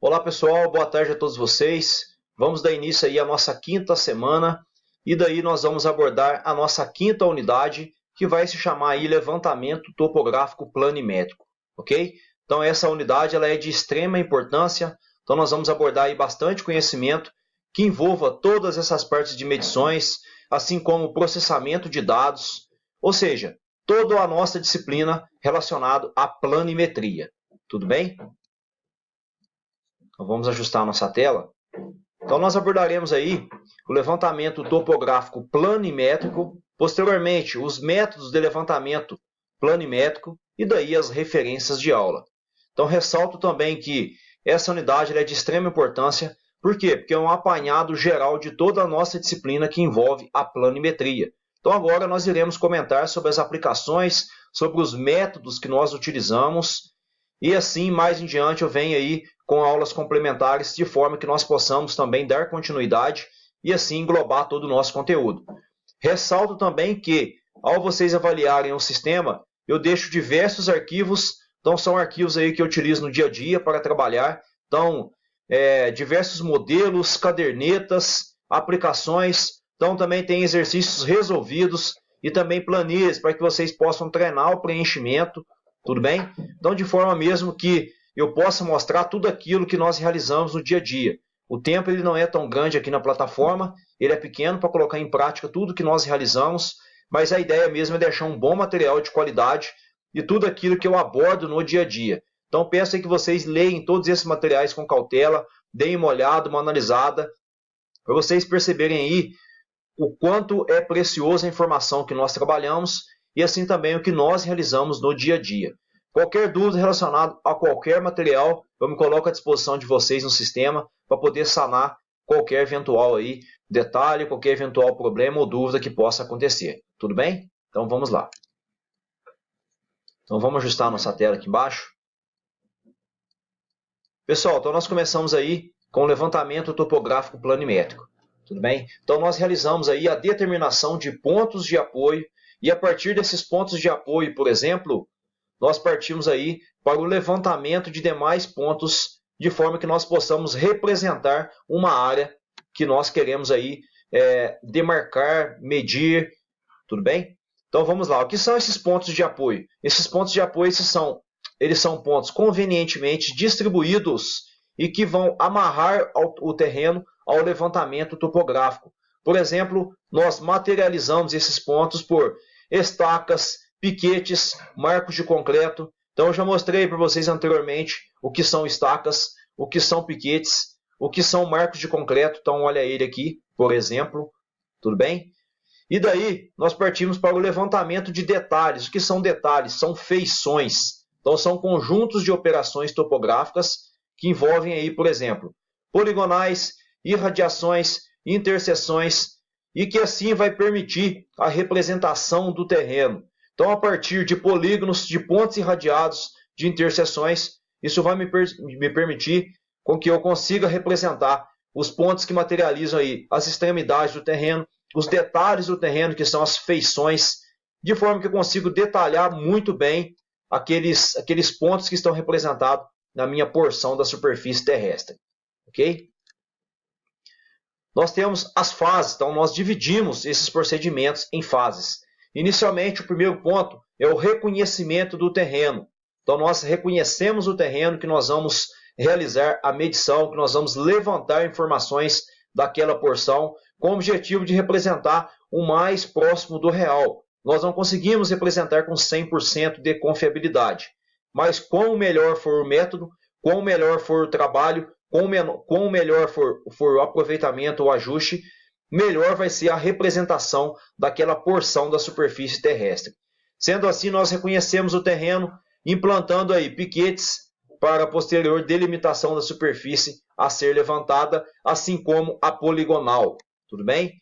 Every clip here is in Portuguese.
Olá pessoal, boa tarde a todos vocês. Vamos dar início aí à nossa quinta semana e daí nós vamos abordar a nossa quinta unidade, que vai se chamar aí levantamento topográfico planimétrico, ok? Então essa unidade ela é de extrema importância, então nós vamos abordar aí bastante conhecimento que envolva todas essas partes de medições, assim como processamento de dados, ou seja, toda a nossa disciplina relacionada à planimetria. Tudo bem? Então, vamos ajustar a nossa tela. Então nós abordaremos aí o levantamento topográfico planimétrico, posteriormente os métodos de levantamento planimétrico e daí as referências de aula. Então ressalto também que essa unidade é de extrema importância. Por quê? Porque é um apanhado geral de toda a nossa disciplina que envolve a planimetria. Então agora nós iremos comentar sobre as aplicações, sobre os métodos que nós utilizamos e assim mais em diante eu venho aí com aulas complementares de forma que nós possamos também dar continuidade e assim englobar todo o nosso conteúdo. Ressalto também que ao vocês avaliarem o sistema, eu deixo diversos arquivos, então são arquivos aí que eu utilizo no dia a dia para trabalhar, então diversos modelos, cadernetas, aplicações, então também tem exercícios resolvidos e também planilhas para que vocês possam treinar o preenchimento, tudo bem? Então de forma mesmo que eu possa mostrar tudo aquilo que nós realizamos no dia a dia. O tempo ele não é tão grande aqui na plataforma, ele é pequeno para colocar em prática tudo que nós realizamos, mas a ideia mesmo é deixar um bom material de qualidade e tudo aquilo que eu abordo no dia a dia. Então peço aí que vocês leiam todos esses materiais com cautela, deem uma olhada, uma analisada, para vocês perceberem aí o quanto é preciosa a informação que nós trabalhamos e assim também o que nós realizamos no dia a dia. Qualquer dúvida relacionada a qualquer material, eu me coloco à disposição de vocês no sistema para poder sanar qualquer eventual aí detalhe, qualquer eventual problema ou dúvida que possa acontecer. Tudo bem? Então vamos lá. Então vamos ajustar a nossa tela aqui embaixo. Pessoal, então nós começamos aí com o levantamento topográfico planimétrico. Tudo bem? Então nós realizamos aí a determinação de pontos de apoio e a partir desses pontos de apoio, por exemplo, nós partimos aí para o levantamento de demais pontos de forma que nós possamos representar uma área que nós queremos aí demarcar, medir, tudo bem? Então vamos lá, o que são esses pontos de apoio? Esses pontos de apoio eles são pontos convenientemente distribuídos e que vão amarrar o terreno ao levantamento topográfico. Por exemplo, nós materializamos esses pontos por estacas, piquetes, marcos de concreto. Então eu já mostrei para vocês anteriormente o que são estacas, o que são piquetes, o que são marcos de concreto. Então olha ele aqui, por exemplo, tudo bem? E daí nós partimos para o levantamento de detalhes. O que são detalhes? São feições. Então são conjuntos de operações topográficas que envolvem aí, por exemplo, poligonais, irradiações, interseções e que assim vai permitir a representação do terreno. Então, a partir de polígonos, de pontos irradiados, de interseções, isso vai me permitir com que eu consiga representar os pontos que materializam aí as extremidades do terreno, os detalhes do terreno, que são as feições, de forma que eu consigo detalhar muito bem aqueles pontos que estão representados na minha porção da superfície terrestre. Ok? Nós temos as fases, então nós dividimos esses procedimentos em fases. Inicialmente, o primeiro ponto é o reconhecimento do terreno. Então, nós reconhecemos o terreno que nós vamos realizar a medição, que nós vamos levantar informações daquela porção, com o objetivo de representar o mais próximo do real. Nós não conseguimos representar com 100% de confiabilidade, mas quanto melhor for o método, quanto melhor for o trabalho, quanto melhor for o aproveitamento ou ajuste, melhor vai ser a representação daquela porção da superfície terrestre. Sendo assim, nós reconhecemos o terreno, implantando aí piquetes para a posterior delimitação da superfície a ser levantada, assim como a poligonal. Tudo bem?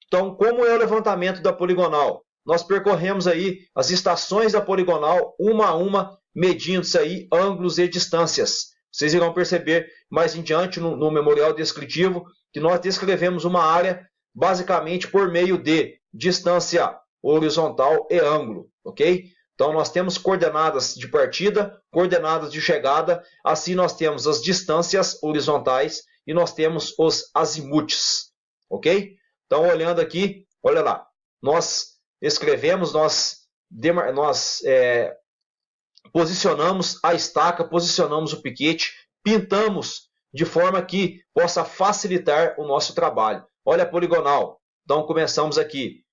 Então, como é o levantamento da poligonal? Nós percorremos aí as estações da poligonal, uma a uma, medindo-se aí ângulos e distâncias. Vocês irão perceber mais em diante no memorial descritivo que nós descrevemos uma área basicamente por meio de distância horizontal e ângulo, ok? Então, nós temos coordenadas de partida, coordenadas de chegada, assim nós temos as distâncias horizontais e nós temos os azimutes, ok? Então, olhando aqui, olha lá, nós escrevemos, nós posicionamos a estaca, posicionamos o piquete, pintamos de forma que possa facilitar o nosso trabalho. Olha a poligonal. Então, começamos aqui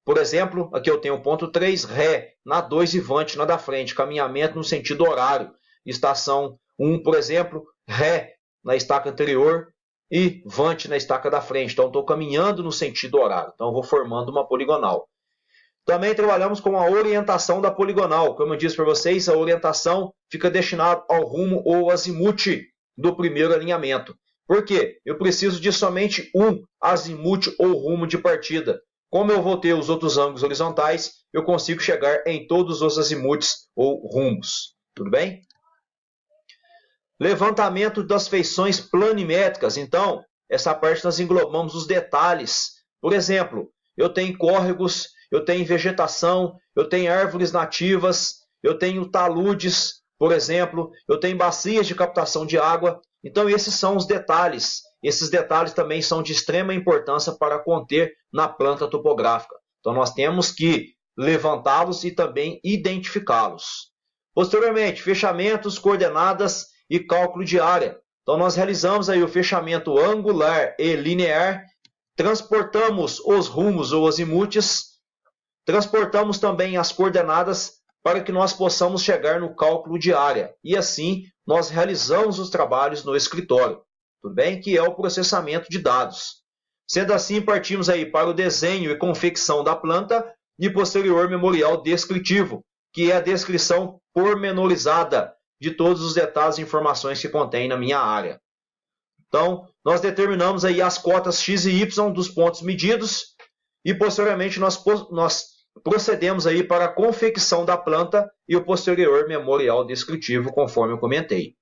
por exemplo, aqui eu tenho o ponto 3, ré, na 2 e vante na da frente, caminhamento no sentido horário. Estação 1, por exemplo, ré na estaca anterior e vante na estaca da frente. Então, estou caminhando no sentido horário. Então, eu vou formando uma poligonal. Também trabalhamos com a orientação da poligonal. Como eu disse para vocês, a orientação fica destinada ao rumo ou azimute do primeiro alinhamento. Por quê? Eu preciso de somente um azimute ou rumo de partida. Como eu vou ter os outros ângulos horizontais, eu consigo chegar em todos os azimutes ou rumos. Tudo bem? Levantamento das feições planimétricas. Então, essa parte nós englobamos os detalhes. Por exemplo, eu tenho córregos, eu tenho vegetação, eu tenho árvores nativas, eu tenho taludes, por exemplo, eu tenho bacias de captação de água. Então, esses são os detalhes. Esses detalhes também são de extrema importância para conter na planta topográfica. Então, nós temos que levantá-los e também identificá-los. Posteriormente, fechamentos, coordenadas e cálculo de área. Então, nós realizamos aí o fechamento angular e linear, transportamos os rumos ou azimutes, transportamos também as coordenadas para que nós possamos chegar no cálculo de área. E assim, nós realizamos os trabalhos no escritório. Tudo bem? Que é o processamento de dados. Sendo assim, partimos aí para o desenho e confecção da planta e posterior memorial descritivo, que é a descrição pormenorizada de todos os detalhes e informações que contém na minha área. Então, nós determinamos aí as cotas x e y dos pontos medidos e posteriormente nós procedemos aí para a confecção da planta e o posterior memorial descritivo, conforme eu comentei.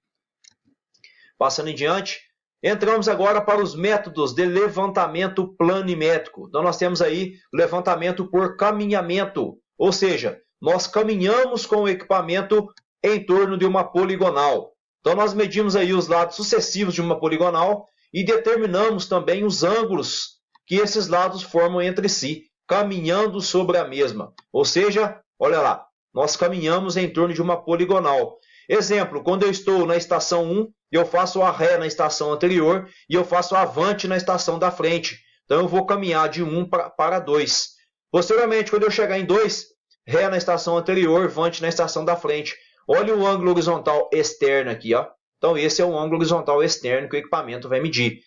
Passando em diante, entramos agora para os métodos de levantamento planimétrico. Então, nós temos aí o levantamento por caminhamento, ou seja, nós caminhamos com o equipamento em torno de uma poligonal. Então, nós medimos aí os lados sucessivos de uma poligonal e determinamos também os ângulos que esses lados formam entre si, caminhando sobre a mesma. Ou seja, olha lá, nós caminhamos em torno de uma poligonal. Exemplo, quando eu estou na estação 1, eu faço a ré na estação anterior e eu faço a avante na estação da frente. Então, eu vou caminhar de 1 para 2. Posteriormente, quando eu chegar em 2, ré na estação anterior, avante na estação da frente. Olha o ângulo horizontal externo aqui, ó. Então, esse é o ângulo horizontal externo que o equipamento vai medir.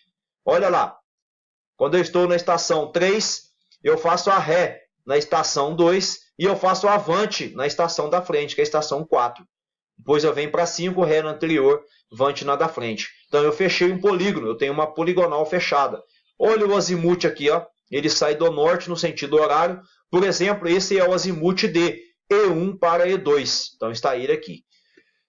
Olha lá, quando eu estou na estação 3, eu faço a ré na estação 2 e eu faço a avante na estação da frente, que é a estação 4. Depois eu venho para 5, ré na anterior, avante na da frente. Então, eu fechei um polígono, eu tenho uma poligonal fechada. Olha o azimute aqui, ó. Ele sai do norte no sentido horário. Por exemplo, esse é o azimute de E1 para E2. Então, está ele aqui.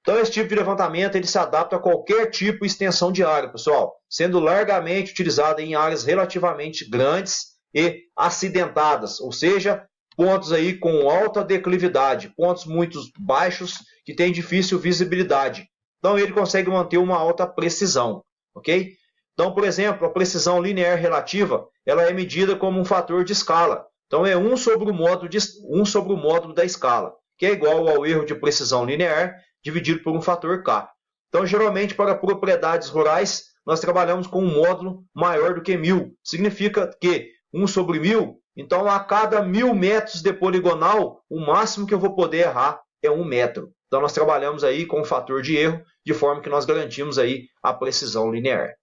Então, esse tipo de levantamento ele se adapta a qualquer tipo de extensão de área, pessoal, sendo largamente utilizado em áreas relativamente grandes e acidentadas, ou seja, pontos aí com alta declividade, pontos muito baixos que têm difícil visibilidade. Então, ele consegue manter uma alta precisão, ok? Então, por exemplo, a precisão linear relativa, ela é medida como um fator de escala. Então, é 1 sobre o módulo da escala, que é igual ao erro de precisão linear dividido por um fator K. Então, geralmente, para propriedades rurais, nós trabalhamos com um módulo maior do que 1000. Significa que 1 sobre 1000, então, a cada 1000 metros de poligonal, o máximo que eu vou poder errar é 1 metro. Então, nós trabalhamos aí com um fator de erro, de forma que nós garantimos aí a precisão linear.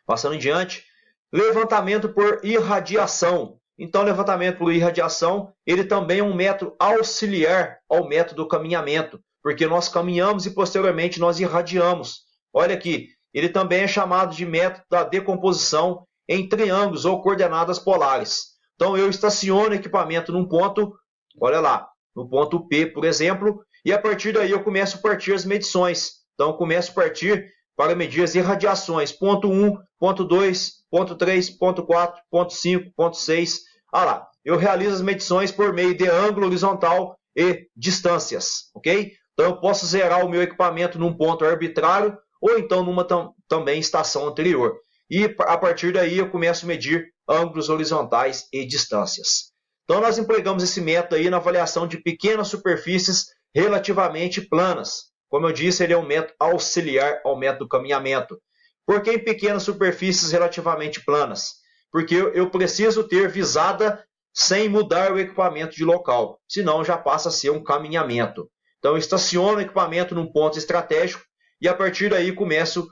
Passando em diante, levantamento por irradiação. Então, levantamento por irradiação, ele também é um método auxiliar ao método do caminhamento, porque nós caminhamos e posteriormente nós irradiamos. Olha aqui, ele também é chamado de método da decomposição em triângulos ou coordenadas polares. Então, eu estaciono o equipamento num ponto, olha lá, no ponto P, por exemplo, e a partir daí eu começo a partir as medições. Então, eu começo a partir para medir as irradiações, ponto 1, ponto 2, ponto 3, ponto 4, ponto 5, ponto 6, Ah lá, eu realizo as medições por meio de ângulo horizontal e distâncias, ok? Então eu posso zerar o meu equipamento num ponto arbitrário ou então numa também estação anterior. E a partir daí eu começo a medir ângulos horizontais e distâncias. Então nós empregamos esse método aí na avaliação de pequenas superfícies relativamente planas. Como eu disse, ele é um método auxiliar ao método do caminhamento. Por que em pequenas superfícies relativamente planas? Porque eu preciso ter visada sem mudar o equipamento de local, senão já passa a ser um caminhamento. Então eu estaciono o equipamento num ponto estratégico e a partir daí começo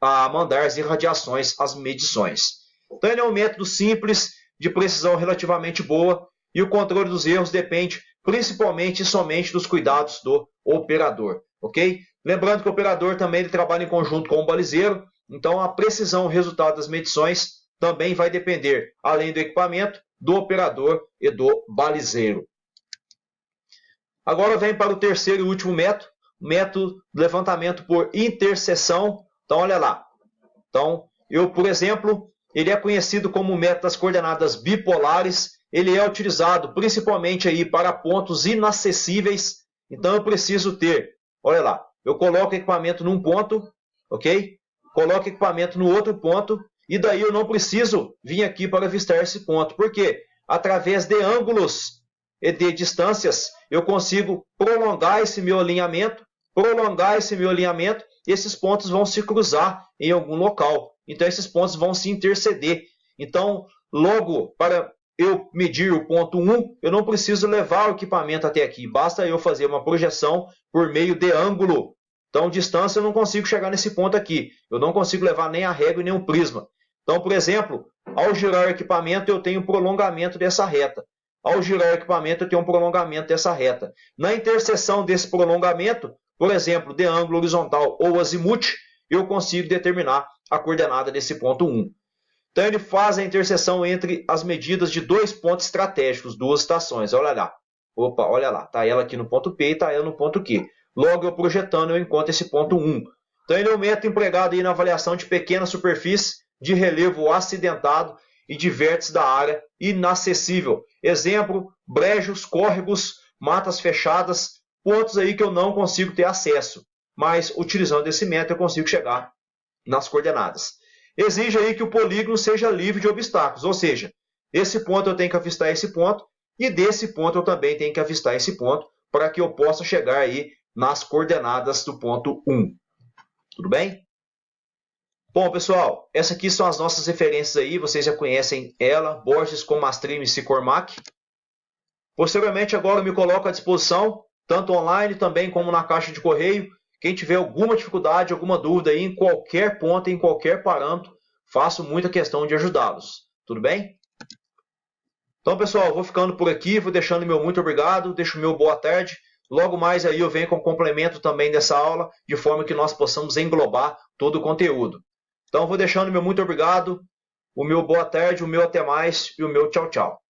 a mandar as irradiações, as medições. Então ele é um método simples, de precisão relativamente boa, e o controle dos erros depende principalmente e somente dos cuidados do operador, ok? Lembrando que o operador também ele trabalha em conjunto com o balizeiro, então a precisão, o resultado das medições também vai depender, além do equipamento, do operador e do balizeiro. Agora vem para o terceiro e último método, o método de levantamento por interseção. Então, olha lá. Então, por exemplo, ele é conhecido como o método das coordenadas bipolares. Ele é utilizado principalmente aí para pontos inacessíveis. Então, eu preciso ter, olha lá, eu coloco o equipamento num ponto, ok? Coloco o equipamento no outro ponto, e daí eu não preciso vir aqui para avistar esse ponto. Por quê? Através de ângulos e de distâncias, eu consigo prolongar esse meu alinhamento, e esses pontos vão se cruzar em algum local. Então, esses pontos vão se interceder. Então, logo, para eu medir o ponto 1, eu não preciso levar o equipamento até aqui. Basta eu fazer uma projeção por meio de ângulo. Então, distância, eu não consigo chegar nesse ponto aqui. Eu não consigo levar nem a régua e nem um prisma. Então, por exemplo, ao girar o equipamento, eu tenho um prolongamento dessa reta. Ao girar o equipamento, eu tenho um prolongamento dessa reta. Na interseção desse prolongamento, por exemplo, de ângulo horizontal ou azimuth, eu consigo determinar a coordenada desse ponto 1. Então, ele faz a interseção entre as medidas de dois pontos estratégicos, duas estações. Olha lá. Opa, olha lá. Está ela aqui no ponto P e está ela no ponto Q. Logo, eu projetando, eu encontro esse ponto 1. Então, ele é um método empregado aí na avaliação de pequenas superfícies de relevo acidentado e de vértices da área inacessível. Exemplo, brejos, córregos, matas fechadas, pontos aí que eu não consigo ter acesso. Mas, utilizando esse método, eu consigo chegar nas coordenadas. Exige aí que o polígono seja livre de obstáculos, ou seja, esse ponto eu tenho que avistar esse ponto, e desse ponto eu também tenho que avistar esse ponto, para que eu possa chegar aí nas coordenadas do ponto 1. Tudo bem? Bom, pessoal, essas aqui são as nossas referências aí, vocês já conhecem ela, Borges, Comastrini e Sicormac. Posteriormente, agora eu me coloco à disposição, tanto online também como na caixa de correio. Quem tiver alguma dificuldade, alguma dúvida aí em qualquer ponto, em qualquer parâmetro, faço muita questão de ajudá-los. Tudo bem? Então, pessoal, eu vou ficando por aqui, vou deixando meu muito obrigado, deixo o meu boa tarde. Logo mais aí eu venho com complemento também dessa aula, de forma que nós possamos englobar todo o conteúdo. Então, vou deixando meu muito obrigado, o meu boa tarde, o meu até mais e o meu tchau, tchau.